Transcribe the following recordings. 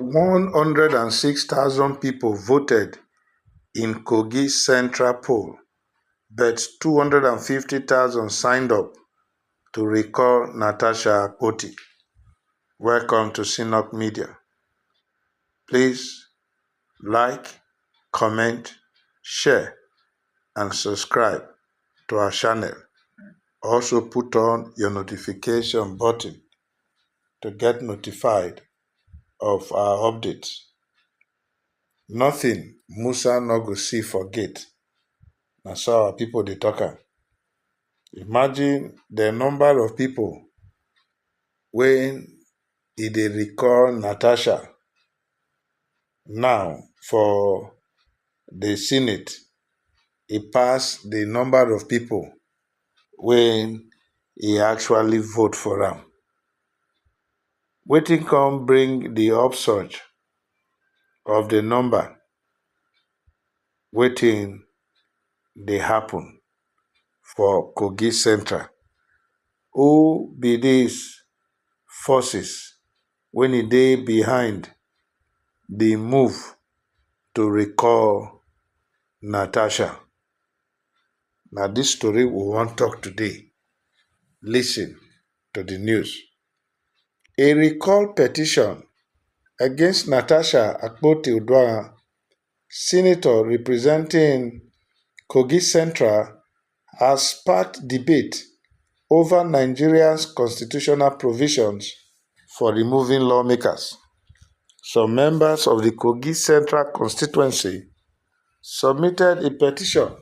106,000 people voted in Kogi Central Poll, but 250,000 signed up to recall Natasha. Welcome to Sinop Media. Please like, comment, share, and subscribe to our channel. Also put on your notification button to get notified of our updates. Nothing Musa no go see for gate. Na so our people dey talk am. Imagine the number of people when they recall Natasha now for the Senate. It passed the number of people when he actually vote for am. Wetin come bring the upsurge of the number? Wetin dey happen for Kogi Central? Who be these forces when e dey behind the move to recall Natasha? Na this story we wan talk today. Listen to the news. A recall petition against Natasha Akpoti-Uduaghan, senator representing Kogi Central, has sparked debate over Nigeria's constitutional provisions for removing lawmakers. Some members of the Kogi Central constituency submitted a petition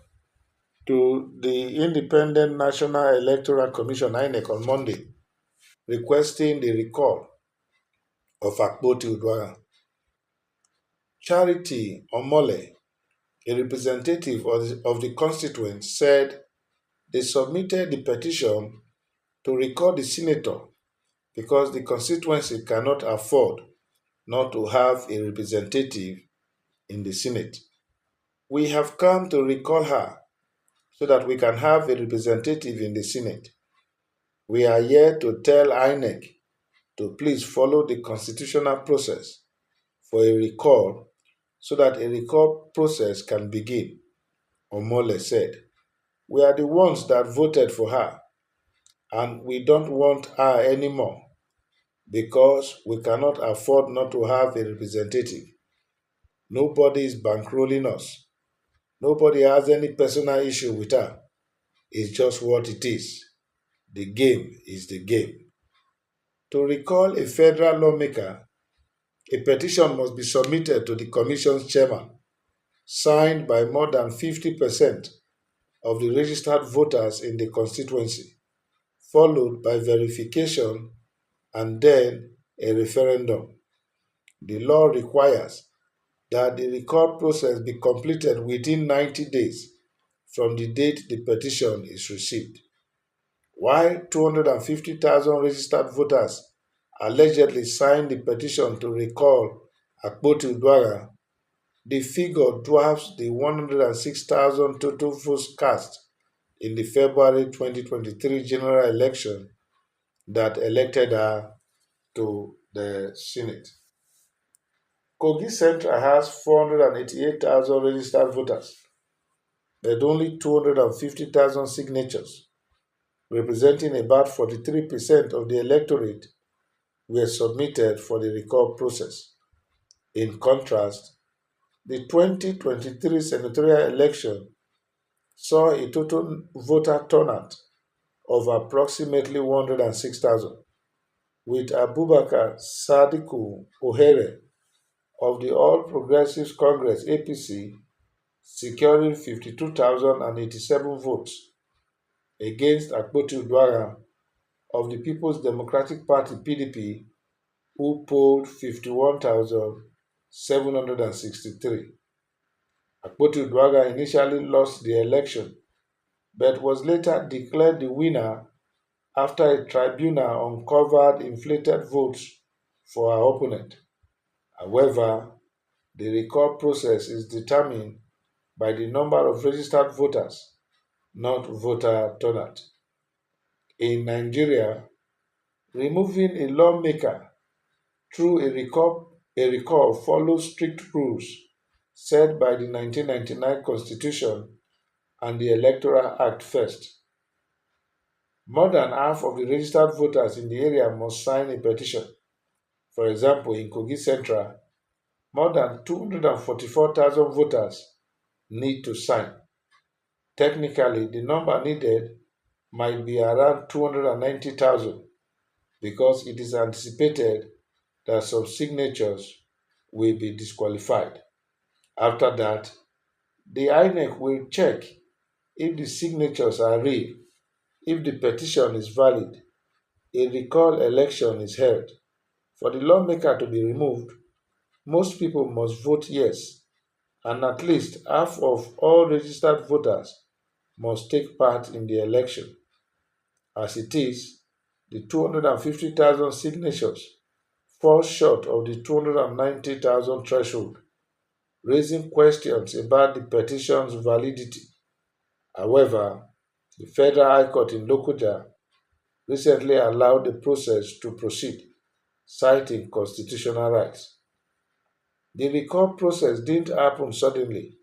to the Independent National Electoral Commission (INEC) on Monday, requesting the recall of Akpoti-Uduaghan. Charity Omole, a representative of the constituent, said they submitted the petition to recall the senator because the constituency cannot afford not to have a representative in the Senate. We have come to recall her so that we can have a representative in the Senate. We are here to tell INEC to please follow the constitutional process for a recall so that a recall process can begin, Omole said. We are the ones that voted for her, and we don't want her anymore because we cannot afford not to have a representative. Nobody is bankrolling us. Nobody has any personal issue with her. It's just what it is. The game is the game. To recall a federal lawmaker, a petition must be submitted to the commission's chairman, signed by more than 50% of the registered voters in the constituency, followed by verification and then a referendum. The law requires that the recall process be completed within 90 days from the date the petition is received. While 250,000 registered voters allegedly signed the petition to recall Akpoti-Uduaghan, the figure dwarfs the 106,000 total votes cast in the February 2023 general election that elected her to the Senate. Kogi Central has 488,000 registered voters, but only 250,000 signatures, representing about 43% of the electorate, were submitted for the recall process. In contrast, the 2023 senatorial election saw a total voter turnout of approximately 106,000, with Abubakar Sadiku Ohere of the All Progressives Congress (APC) securing 52,087 votes against Akpoti-Uduaghan of the People's Democratic Party (PDP), who polled 51,763. Akpoti-Uduaghan initially lost the election, but was later declared the winner after a tribunal uncovered inflated votes for her opponent. However, the recall process is determined by the number of registered voters, not voter turnout. In Nigeria, removing a lawmaker through a A recall follows strict rules set by the 1999 Constitution and the Electoral Act first. More than half of the registered voters in the area must sign a petition. For example, in Kogi Central, more than 244,000 voters need to sign. Technically, the number needed might be around 290,000 because it is anticipated that some signatures will be disqualified. After that, the INEC will check if the signatures are real, if the petition is valid, a recall election is held. For the lawmaker to be removed, most people must vote yes, and at least half of all registered voters must take part in the election. As it is, the 250,000 signatures fall short of the 290,000 threshold, raising questions about the petition's validity. However, the Federal High Court in Lokoja recently allowed the process to proceed, citing constitutional rights. The recall process didn't happen suddenly.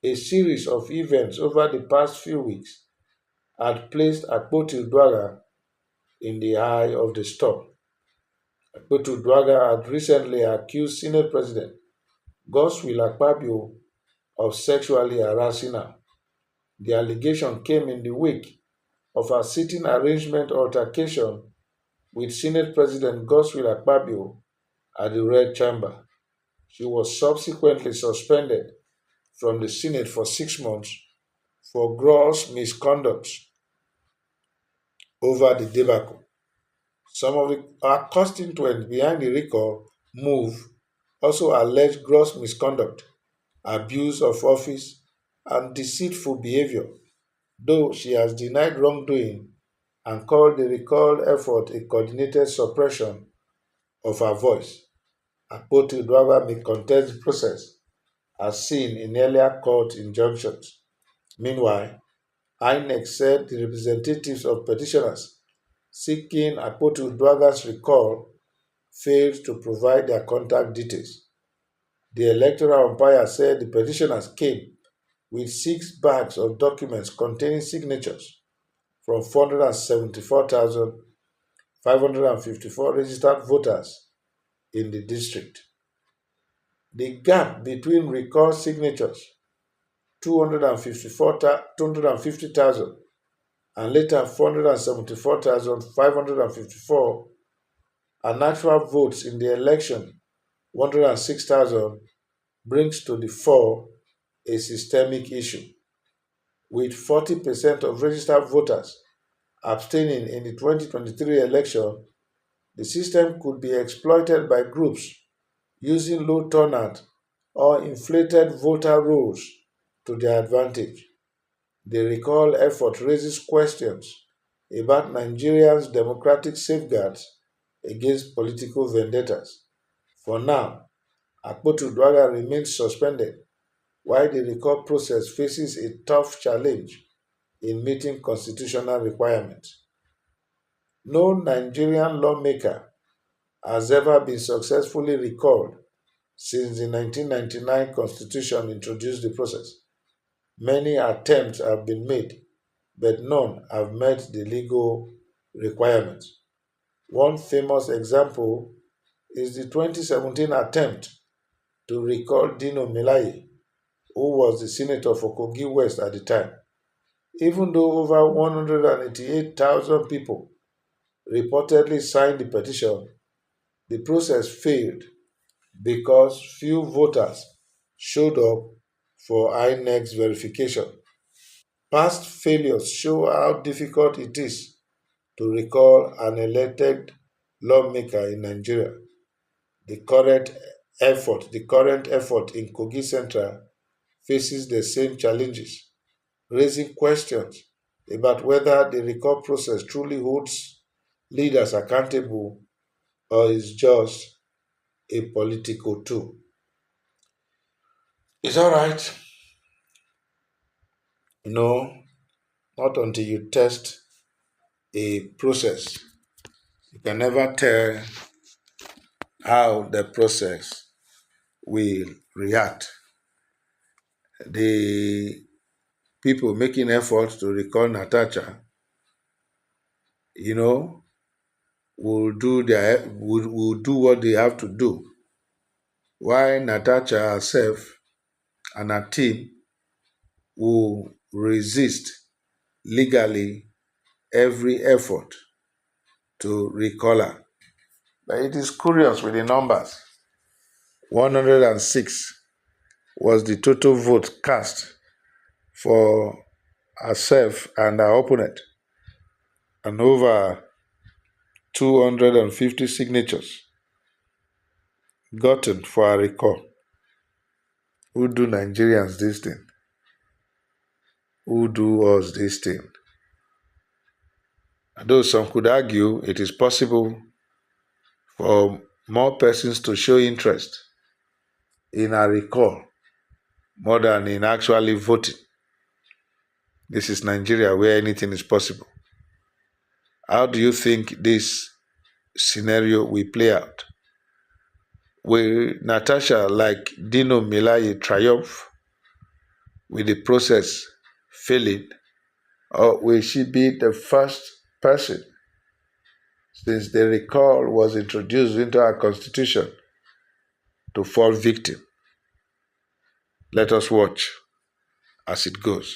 A series of events over the past few weeks had placed Akpoti Dwaga in the eye of the storm. Akpoti Dwaga had recently accused Senate President Godswill Akpabio of sexually harassing her. The allegation came in the wake of her sitting arrangement altercation with Senate President Godswill Akpabio at the Red Chamber. She was subsequently suspended from the Senate for 6 months for gross misconduct over the debacle. Some of our constituents behind the recall move also alleged gross misconduct, abuse of office, and deceitful behavior, though she has denied wrongdoing and called the recall effort a coordinated suppression of her voice. Akpoti Dwaga may contest the process as seen in earlier court injunctions. Meanwhile, INEC said the representatives of petitioners seeking Akpoti Dwaga's recall failed to provide their contact details. The electoral umpire said the petitioners came with 6 bags of documents containing signatures from 474,554 registered voters in the district. The gap between recall signatures, 250,000, and later 474,554, and actual votes in the election, 106,000, brings to the fore a systemic issue. With 40% of registered voters abstaining in the 2023 election, the system could be exploited by groups using low turnout or inflated voter rolls to their advantage. The recall effort raises questions about Nigerians' democratic safeguards against political vendettas. For now, Akpotu Dwaga remains suspended while the recall process faces a tough challenge in meeting constitutional requirements. No Nigerian lawmaker has ever been successfully recalled since the 1999 Constitution introduced the process. Many attempts have been made, but none have met the legal requirements. One famous example is the 2017 attempt to recall Dino Melaye, who was the senator for Kogi West at the time. Even though over 188,000 people reportedly signed the petition, the process failed because few voters showed up for INEC's verification. Past failures show how difficult it is to recall an elected lawmaker in Nigeria. The current effort in Kogi Central faces the same challenges, raising questions about whether the recall process truly holds leaders accountable or is just a political tool. It's all right, you know, not until you test a process. You can never tell how the process will react. The people making efforts to recall Natasha, you know, will do what they have to do. While Natasha herself and her team will resist legally every effort to recall her. But it is curious with the numbers. 106 was the total vote cast for herself and her opponent, and over 250 signatures gotten for a recall. Who do Nigerians this thing? Who do us this thing? Though some could argue it is possible for more persons to show interest in a recall more than in actually voting. This is Nigeria where anything is possible. How do you think this scenario will play out? Will Natasha, like Dino Melaye, triumph with the process failing, or will she be the first person, since the recall was introduced into our constitution, to fall victim? Let us watch as it goes.